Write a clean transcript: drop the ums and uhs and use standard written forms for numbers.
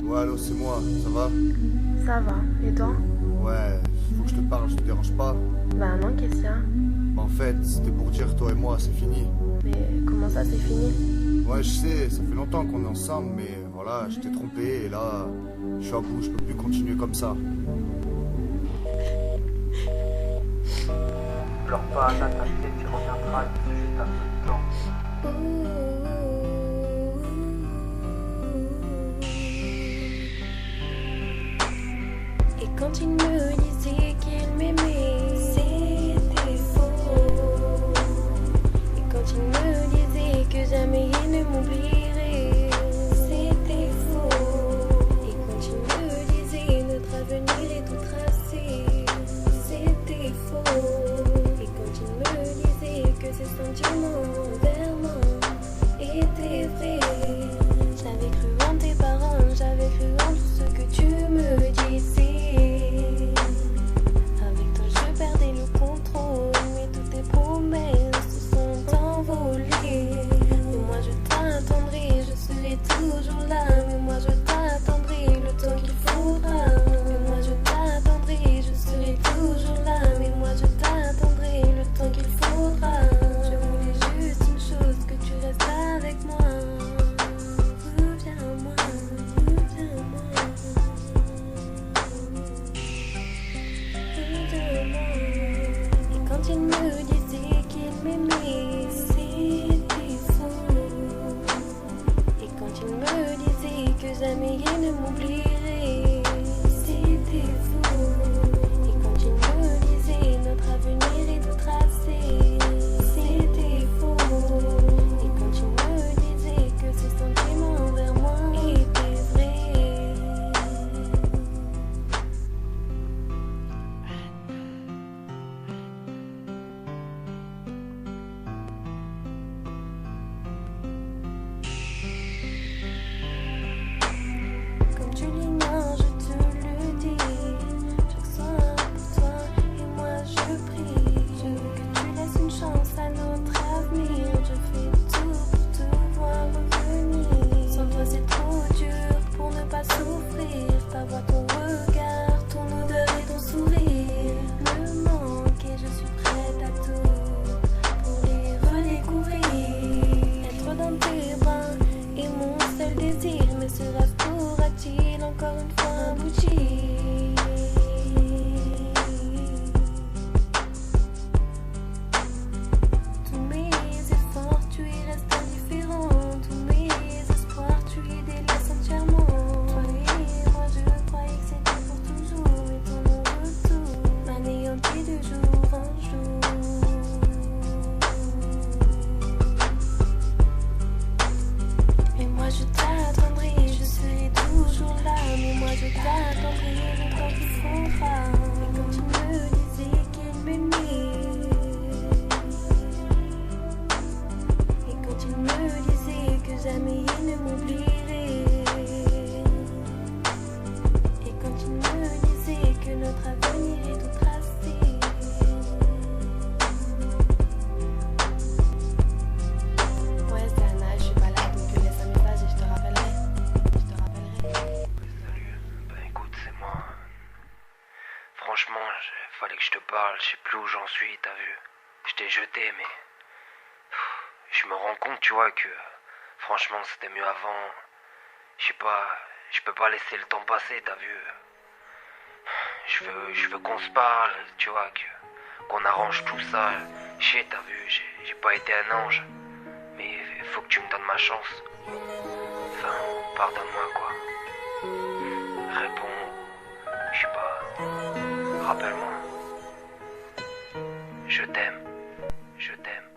Ouais, allô, c'est moi, ça va? Ça va. Et toi? Ouais, faut que je te parle, je te dérange pas? Bah non, qu'est-ce qu'il y a? En fait, c'était pour dire toi et moi, c'est fini. Mais comment ça, c'est fini? Ouais, je sais, ça fait longtemps qu'on est ensemble, mais voilà, je t'ai trompé et là, je suis à bout, je peux plus continuer comme ça. Pleure pas, t'inquiète, tu reviendras, c'est juste un peu de temps. Et quand il me disait qu'il m'aimait, c'était faux. Et quand il me disait que jamais il ne m'oublierait, c'était faux. Et quand il me disait notre avenir est tout tracé, c'était faux. Et quand il me disait que ses sentiments envers moi étaient vrais, j'avais cru en tes paroles, j'avais cru en tout ce que tu me disais. Avec toi je perdais le contrôle, mais toutes tes promesses se sont envolées. Mais moi je t'attendrai, je serai toujours là. Mais moi je t'attendrai le temps qu'il faudra. Mais moi je t'attendrai, je serai toujours là. Mais moi je t'attendrai le temps qu'il faudra. Je voulais juste une chose, que tu restes avec moi. Reviens-moi, reviens-moi. Et quand il me disait qu'il m'aimait, c'était faux. Et quand il me disait que jamais il ne m'oublierait, c'était faux. Et quand il me disait notre avenir est tout tracé, c'était faux. Et quand il me disait que ses sentiments envers moi étaient vrais. Comme tu l'ignores, je te le dis. Chaque soir pour toi et moi je prie. Je veux que tu laisses une chance à notre avenir. Je fais tout pour te voir revenir. Sans toi c'est trop dur pour ne pas souffrir. Ta voix, ton regard, ton odeur et ton sourire me manquent et je suis prête à tout pour les redécouvrir. Être dans tes bras est mon seul désir. Mais ce rêve pourra-t-il encore une fois aboutir? Tous mes efforts, tu y restes indifférent. Tous mes espoirs, tu y délaisses entièrement. Toi et moi, je croyais que c'était pour toujours. Mais ton retour m'anéantit de jour en jour. Mais moi je t'attendrai, je serai toujours là. Mais moi je t'attendrai le temps qu'il faudra. Et quand il me disait qu'il m'aimait, et quand il me disait que jamais il ne m'oublierait, et quand il me disait que notre avenir est tout tracé. Ouais, c'est Anna, je suis pas là, donc laisse un message et je te rappellerai. Je te rappellerai. Salut, bah écoute, c'est moi. Franchement, fallait que je te parle, je sais plus où j'en suis, t'as vu. Je t'ai jeté, mais je me rends compte, tu vois, que franchement c'était mieux avant. Je sais pas, je peux pas laisser le temps passer, t'as vu. Je veux qu'on se parle, tu vois, qu'on arrange tout ça. Je sais, t'as vu, j'ai pas été un ange, mais il faut que tu me donnes ma chance. Enfin, pardonne-moi, quoi. Réponds, je sais pas, rappelle-moi. Je t'aime, je t'aime.